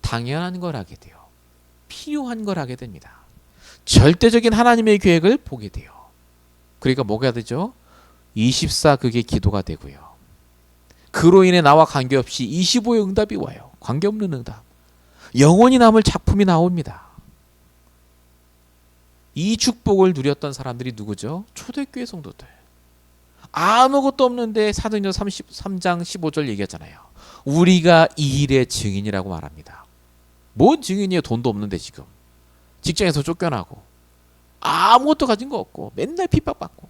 당연한 걸 하게 돼요. 필요한 걸 하게 됩니다. 절대적인 하나님의 계획을 보게 돼요. 그러니까 뭐가 되죠? 24 그게 기도가 되고요. 그로 인해 나와 관계없이 25의 응답이 와요. 관계없는 응답. 영원히 남을 작품이 나옵니다. 이 축복을 누렸던 사람들이 누구죠? 초대교회 성도들. 아무것도 없는데 사도행전 33장 15절 얘기했잖아요. 우리가 이 일의 증인이라고 말합니다. 뭔 증인이에요? 돈도 없는데 지금. 직장에서 쫓겨나고 아무것도 가진 거 없고 맨날 핍박받고.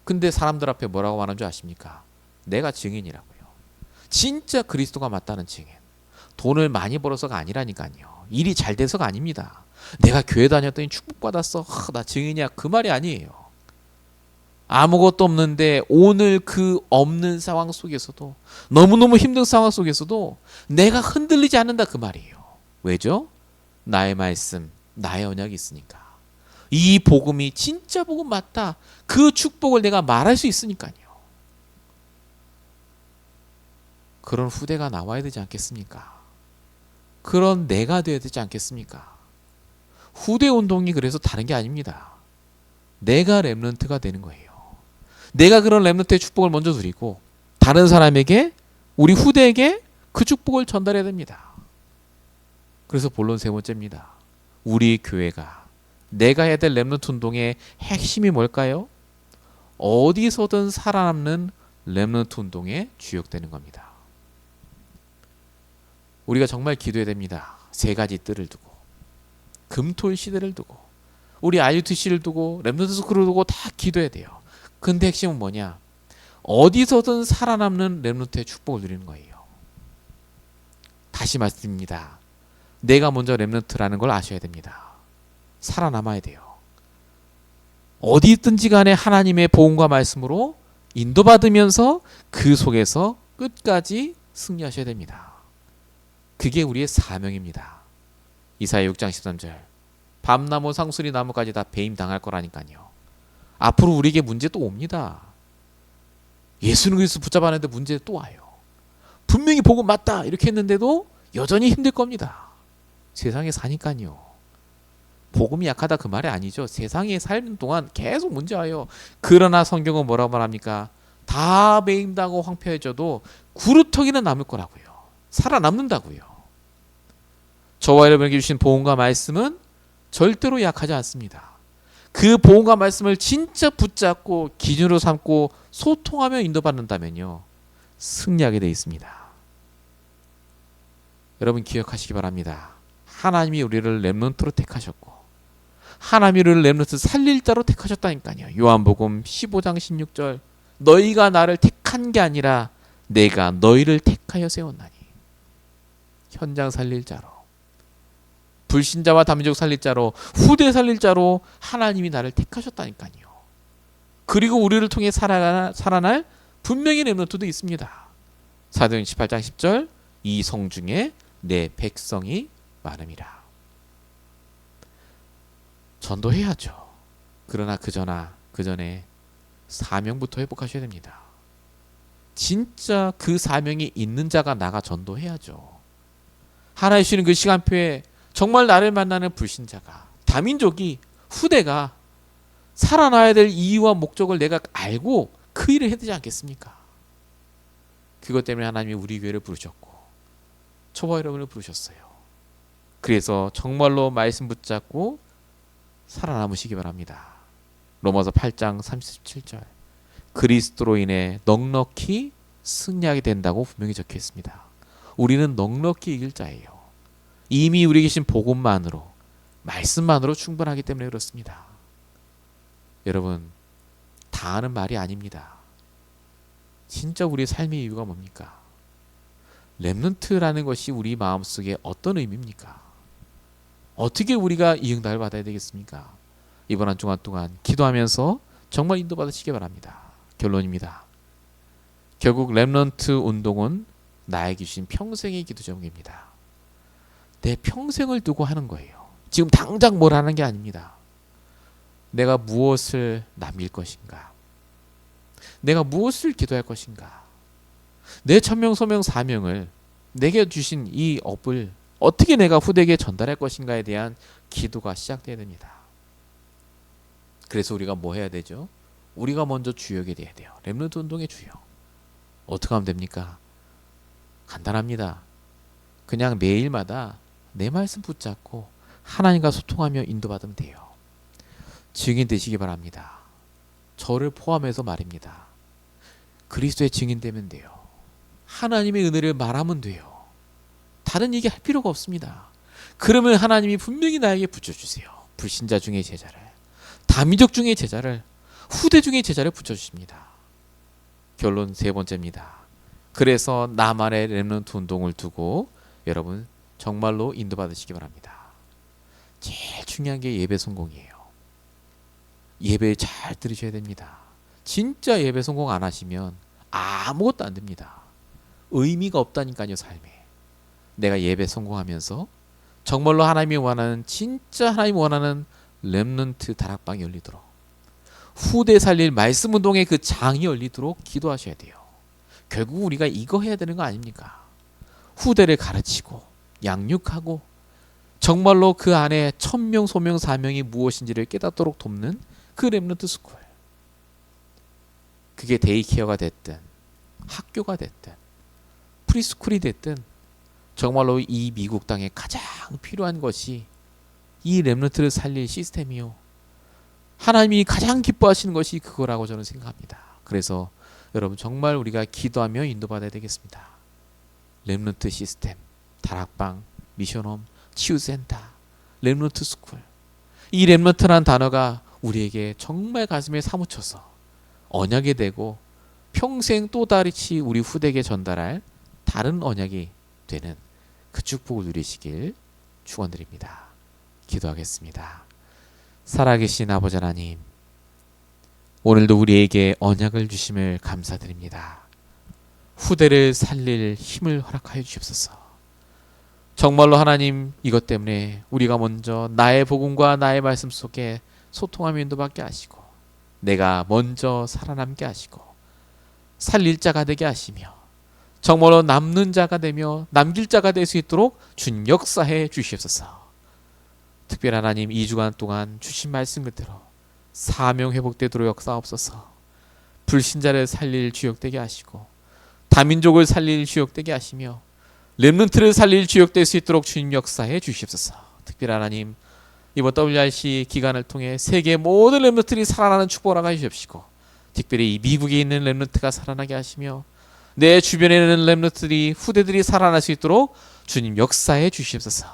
근데 사람들 앞에 뭐라고 말하는 줄 아십니까? 내가 증인이라고요. 진짜 그리스도가 맞다는 증인. 돈을 많이 벌어서가 아니라니까요. 일이 잘 돼서가 아닙니다. 내가 교회 다녔더니 축복받았어. 나 증인이야. 그 말이 아니에요. 아무것도 없는데 오늘 그 없는 상황 속에서도 너무너무 힘든 상황 속에서도 내가 흔들리지 않는다 그 말이에요. 왜죠? 나의 말씀, 나의 언약이 있으니까. 이 복음이 진짜 복음 맞다. 그 축복을 내가 말할 수 있으니까요. 그런 후대가 나와야 되지 않겠습니까? 그런 내가 되어야 되지 않겠습니까? 후대 운동이 그래서 다른 게 아닙니다. 내가 렘넌트가 되는 거예요. 내가 그런 렘넌트의 축복을 먼저 누리고 다른 사람에게, 우리 후대에게 그 축복을 전달해야 됩니다. 그래서 본론 세 번째입니다. 우리 교회가 내가 해야 될 렘넌트 운동의 핵심이 뭘까요? 어디서든 살아남는 렘넌트 운동에 주역되는 겁니다. 우리가 정말 기도해야 됩니다. 세 가지 뜰을 두고, 금토일 시대를 두고, 우리 IUTC를 두고, 렘넌트 스쿨을 두고 다 기도해야 돼요. 근데 핵심은 뭐냐? 어디서든 살아남는 렘넌트의 축복을 누리는 거예요. 다시 말씀드립니다. 내가 먼저 렘넌트라는 걸 아셔야 됩니다. 살아남아야 돼요. 어디 있든지 간에 하나님의 복음과 말씀으로 인도받으면서 그 속에서 끝까지 승리하셔야 됩니다. 그게 우리의 사명입니다. 이사야 6장 13절. 밤나무 상수리 나무까지 다 배임 당할 거라니까요. 앞으로 우리에게 문제 또 옵니다. 예수는 그리스도 붙잡았는데 문제 또 와요. 분명히 복음 맞다 이렇게 했는데도 여전히 힘들 겁니다. 세상에 사니까요. 복음이 약하다 그 말이 아니죠. 세상에 살는 동안 계속 문제 와요. 그러나 성경은 뭐라고 말합니까? 다 배임당하고 황폐해져도 구루터기는 남을 거라고요. 살아남는다고요. 저와 여러분에게 주신 복음과 말씀은 절대로 약하지 않습니다. 그 복음과 말씀을 진짜 붙잡고 기준으로 삼고 소통하며 인도받는다면요, 승리하게 되어 있습니다. 여러분 기억하시기 바랍니다. 하나님이 우리를 렘넌트로 택하셨고 하나님이 우리를 렘넌트 살릴 자로 택하셨다니까요. 요한복음 15장 16절. 너희가 나를 택한 게 아니라 내가 너희를 택하여 세웠나니. 현장 살릴 자로, 불신자와 다민족 살릴 자로, 후대 살릴 자로 하나님이 나를 택하셨다니까요. 그리고 우리를 통해 살아날 분명히 렘넌트도 있습니다. 사도행 18장 10절. 이 성 중에 내 백성이 많음이라. 전도해야죠. 그러나 그 전에 사명부터 회복하셔야 됩니다. 진짜 그 사명이 있는 자가 나가 전도해야죠. 하나님 주시는 그 시간표에 정말 나를 만나는 불신자가, 다민족이, 후대가 살아나야 될 이유와 목적을 내가 알고 그 일을 해야 되지 않겠습니까? 그것 때문에 하나님이 우리 교회를 부르셨고 저와 여러분을 부르셨어요. 그래서 정말로 말씀 붙잡고 살아남으시기 바랍니다. 로마서 8장 37절. 그리스도로 인해 넉넉히 승리하게 된다고 분명히 적혀 있습니다. 우리는 넉넉히 이길 자예요. 이미 우리 계신 복음만으로, 말씀만으로 충분하기 때문에 그렇습니다. 여러분, 다 아는 말이 아닙니다. 진짜 우리의 삶의 이유가 뭡니까? 렘넌트라는 것이 우리 마음속에 어떤 의미입니까? 어떻게 우리가 이 응답을 받아야 되겠습니까? 이번 한 주간 동안 기도하면서 정말 인도받으시기 바랍니다. 결론입니다. 결국 렘넌트 운동은 나에게 주신 평생의 기도 제목입니다. 내 평생을 두고 하는 거예요. 지금 당장 뭘 하는 게 아닙니다. 내가 무엇을 남길 것인가? 내가 무엇을 기도할 것인가? 내 천명, 소명, 사명을 내게 주신 이 업을 어떻게 내가 후대에게 전달할 것인가에 대한 기도가 시작돼야 됩니다. 그래서 우리가 뭐 해야 되죠? 우리가 먼저 주역이 돼야 돼요. 렘넌트 운동의 주역. 어떻게 하면 됩니까? 간단합니다. 그냥 매일마다 내 말씀 붙잡고 하나님과 소통하며 인도받으면 돼요. 증인 되시기 바랍니다. 저를 포함해서 말입니다. 그리스도의 증인 되면 돼요. 하나님의 은혜를 말하면 돼요. 다른 얘기 할 필요가 없습니다. 그러면 하나님이 분명히 나에게 붙여주세요. 불신자 중에 제자를, 다민족 중에 제자를, 후대 중에 제자를 붙여주십니다. 결론 세 번째입니다. 그래서 나만의 렘넌트 운동을 두고 여러분 정말로 인도받으시기 바랍니다. 제일 중요한 게 예배 성공이에요. 예배 잘 들으셔야 됩니다. 진짜 예배 성공 안 하시면 아무것도 안 됩니다. 의미가 없다니까요, 삶에. 내가 예배 성공하면서 정말로 하나님이 원하는, 진짜 하나님이 원하는 렘넌트 다락방이 열리도록, 후대 살릴 말씀 운동의 그 장이 열리도록 기도하셔야 돼요. 결국 우리가 이거 해야 되는 거 아닙니까? 후대를 가르치고 양육하고 정말로 그 안에 천명, 소명, 사명이 무엇인지를 깨닫도록 돕는 그 렘넌트 스쿨. 그게 데이케어가 됐든 학교가 됐든 프리스쿨이 됐든 정말로 이 미국 땅에 가장 필요한 것이 이 렘넌트를 살릴 시스템이요. 하나님이 가장 기뻐하시는 것이 그거라고 저는 생각합니다. 그래서 여러분 정말 우리가 기도하며 인도받아야 되겠습니다. 렘넌트 시스템, 다락방, 미션홈, 치유센터, 렘넌트 스쿨. 이 렘넌트라는 단어가 우리에게 정말 가슴에 사무쳐서 언약이 되고 평생 또 다르치 우리 후대에게 전달할 다른 언약이 되는 그 축복을 누리시길 축원드립니다. 기도하겠습니다. 살아계신 아버지 하나님, 오늘도 우리에게 언약을 주심을 감사드립니다. 후대를 살릴 힘을 허락하여 주시옵소서. 정말로 하나님, 이것 때문에 우리가 먼저 나의 복음과 나의 말씀 속에 소통하며 인도받게 하시고 내가 먼저 살아남게 하시고 살릴 자가 되게 하시며 정말로 남는 자가 되며 남길 자가 될 수 있도록 주님 역사해 주시옵소서. 특별히 하나님, 2주간 동안 주신 말씀 그대로 사명 회복되도록 역사옵소서. 불신자를 살릴 주역되게 하시고 다민족을 살릴 주역되게 하시며 렘넌트를 살릴 주역될 수 있도록 주님 역사해 주시옵소서. 특별히 하나님, 이번 WRC 기간을 통해 세계 모든 렘넌트들이 살아나는 축복을 허락해 주십시고 특별히 이 미국에 있는 렘넌트가 살아나게 하시며 내 주변에 있는 렘넌트들이, 후대들이 살아날 수 있도록 주님 역사해 주시옵소서.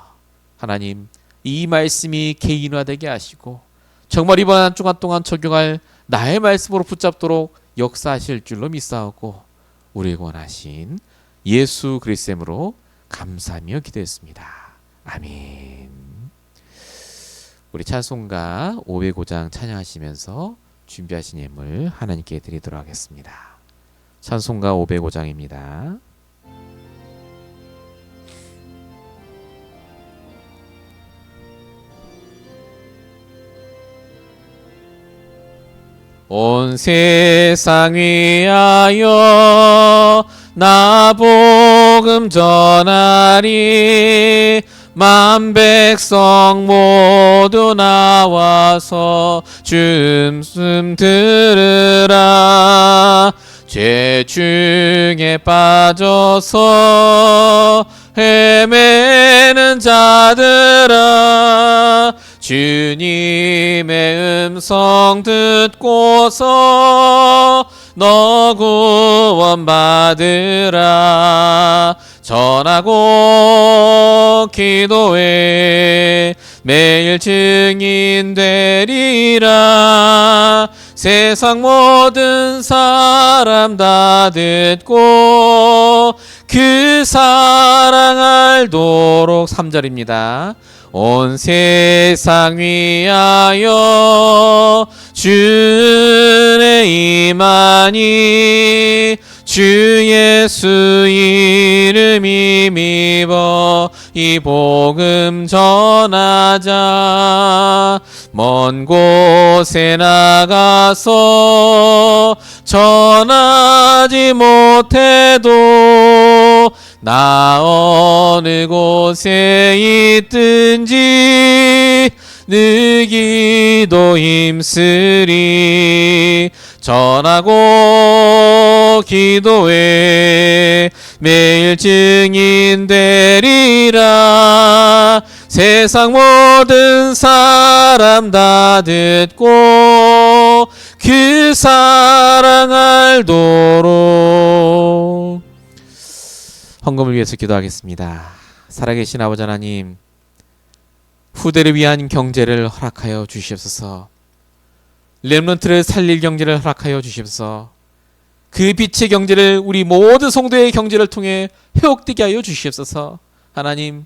하나님, 이 말씀이 개인화되게 하시고 정말 이번 한 주간 동안 적용할 나의 말씀으로 붙잡도록 역사하실 줄로 믿사오고 우리에게 원하신 예수 그리스도의 이름으로 감사하며 기도했습니다. 아멘. 우리 찬송가 505장 찬양하시면서 준비하신 예물 하나님께 드리도록 하겠습니다. 찬송가 505장입니다. 온 세상 위하여 나 복음 전하리. 만 백성 모두 나와서 주 음성 들으라. 죄 중에 빠져서 헤매는 자들아, 주님의 음성 듣고서 너 구원 받으라. 전하고 기도해 매일 증인 되리라. 세상 모든 사람 다 듣고 그 사랑 알도록. 3절입니다. 온 세상 위하여 주의 임하니 주 예수 이름 힘입어 이 복음 전하자. 먼 곳에 나가서 전하지 못해도 나 어느 곳에 있든지 늘 기도 힘쓰리. 전하고 기도해 매일 증인 되리라. 세상 모든 사람 다 듣고 그 사랑 알도록. 헌금을 위해서 기도하겠습니다. 살아계신 아버지 하나님, 후대를 위한 경제를 허락하여 주시옵소서. 렘넌트를 살릴 경제를 허락하여 주시옵소서. 그 빛의 경제를 우리 모든 성도의 경제를 통해 회복되게 하여 주시옵소서. 하나님,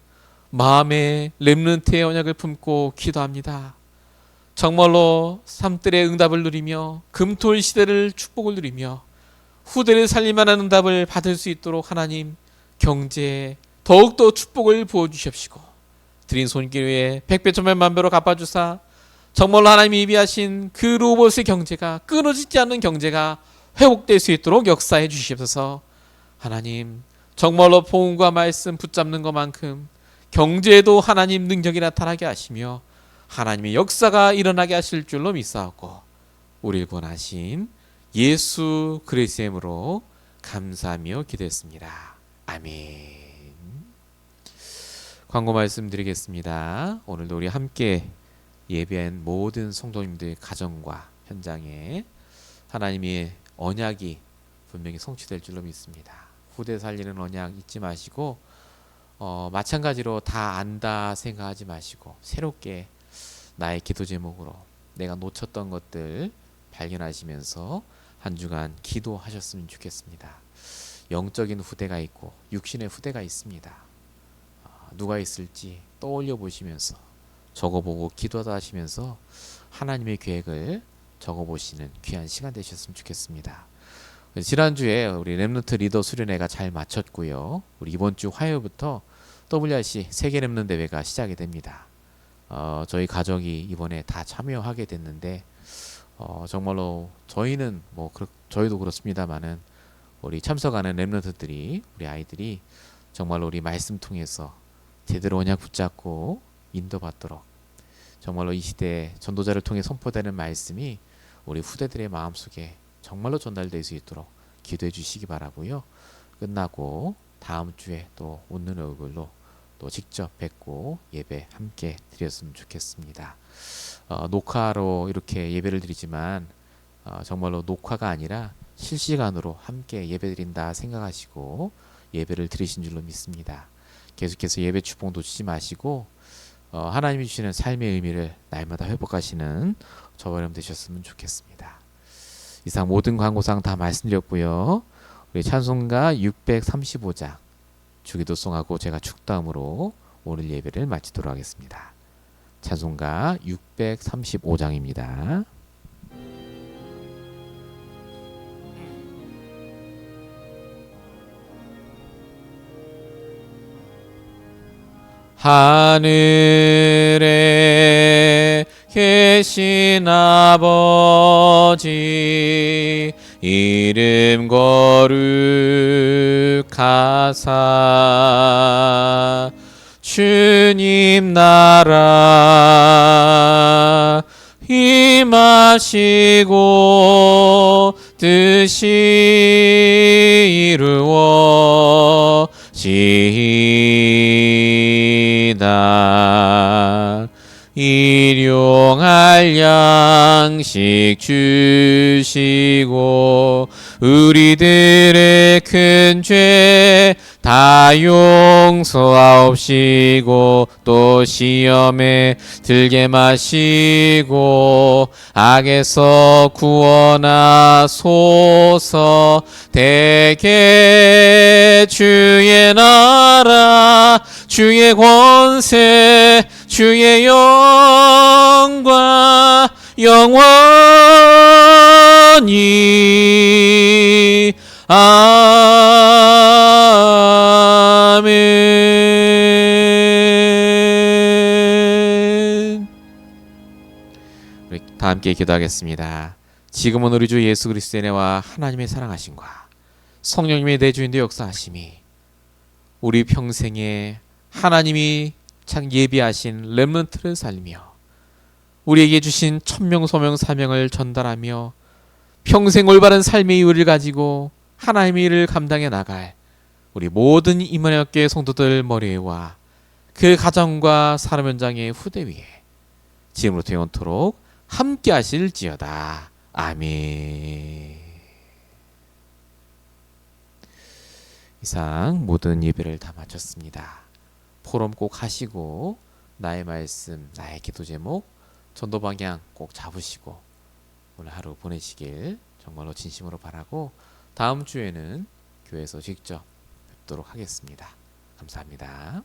마음에 렘넌트의 언약을 품고 기도합니다. 정말로 삶들의 응답을 누리며 금토일 시대를 축복을 누리며 후대를 살릴만한 응답을 받을 수 있도록 하나님, 경제에 더욱더 축복을 부어주시옵시고 드린 손길 위에 백배 천배 만배로 갚아주사 정말로 하나님이 예비하신 그 로봇의 경제가, 끊어지지 않는 경제가 회복될 수 있도록 역사해 주시옵소서. 하나님, 정말로 복음과 말씀 붙잡는 것만큼 경제에도 하나님 능력이 나타나게 하시며 하나님의 역사가 일어나게 하실 줄로 믿사옵고 우리를 구원하신 예수 그리스도의 이름으로 감사하며 기도했습니다. 아멘. 광고 말씀드리겠습니다. 오늘도 우리 함께 예배한 모든 성도님들의 가정과 현장에 하나님의 언약이 분명히 성취될 줄로 믿습니다. 후대 살리는 언약 잊지 마시고 마찬가지로 다 안다 생각하지 마시고 새롭게 나의 기도 제목으로 내가 놓쳤던 것들 발견하시면서 한 주간 기도하셨으면 좋겠습니다. 영적인 후대가 있고 육신의 후대가 있습니다. 누가 있을지 떠올려 보시면서 적어보고 기도하다 하시면서 하나님의 계획을 적어보시는 귀한 시간 되셨으면 좋겠습니다. 지난주에 우리 렘넌트 리더 수련회가 잘 마쳤고요. 우리 이번 주 화요일부터 WRC 세계 렘넌트 대회가 시작이 됩니다. 저희 가족이 이번에 다 참여하게 됐는데 정말로 저희는 저희도 그렇습니다만은 우리 참석하는 렘넌트들이 우리 아이들이 정말로 우리 말씀 통해서 제대로 언약 붙잡고 인도받도록 정말로 이 시대에 전도자를 통해 선포되는 말씀이 우리 후대들의 마음속에 정말로 전달될 수 있도록 기도해 주시기 바라고요. 끝나고 다음 주에 또 웃는 얼굴로 또 직접 뵙고 예배 함께 드렸으면 좋겠습니다. 녹화로 이렇게 예배를 드리지만 정말로 녹화가 아니라 실시간으로 함께 예배 드린다 생각하시고 예배를 드리신 줄로 믿습니다. 계속해서 예배 축복 놓치지 마시고 하나님이 주시는 삶의 의미를 날마다 회복하시는 저와 여러분 되셨으면 좋겠습니다. 이상 모든 광고상 다 말씀드렸고요. 우리 찬송가 635장 주기도송하고 제가 축도함으로 오늘 예배를 마치도록 하겠습니다. 찬송가 635장입니다. 하늘에 계신 아버지 이름 거룩하사 주님 나라 임하시고 뜻이 이루어지이다. 일용할 양식 주시고 우리들의 큰 죄 다 용서하옵시고 또 시험에 들게 마시고 악에서 구원하소서. 대개 주의 나라 주의 권세 주의 영광 영원히 아멘. 우리 다 함께 기도하겠습니다. 지금은 우리 주 예수 그리스도의 은혜와 하나님의 사랑하심과 성령님의 내주인도 역사하심이 우리 평생에 하나님이 참 예비하신 렘넌트를 살며 우리에게 주신 천명 소명 사명을 전달하며 평생 올바른 삶의 이유를 가지고 하나님의 일을 감당해 나갈 우리 모든 임마누엘 교회 성도들 머리와 그 가정과 사람 현장의 후대 위에 지금부터 영원토록 함께 하실지어다. 아멘. 이상 모든 예배를 다 마쳤습니다. 포럼 꼭 하시고 나의 말씀, 나의 기도 제목, 전도 방향 꼭 잡으시고 오늘 하루 보내시길 정말로 진심으로 바라고 다음 주에는 교회에서 직접 뵙도록 하겠습니다. 감사합니다.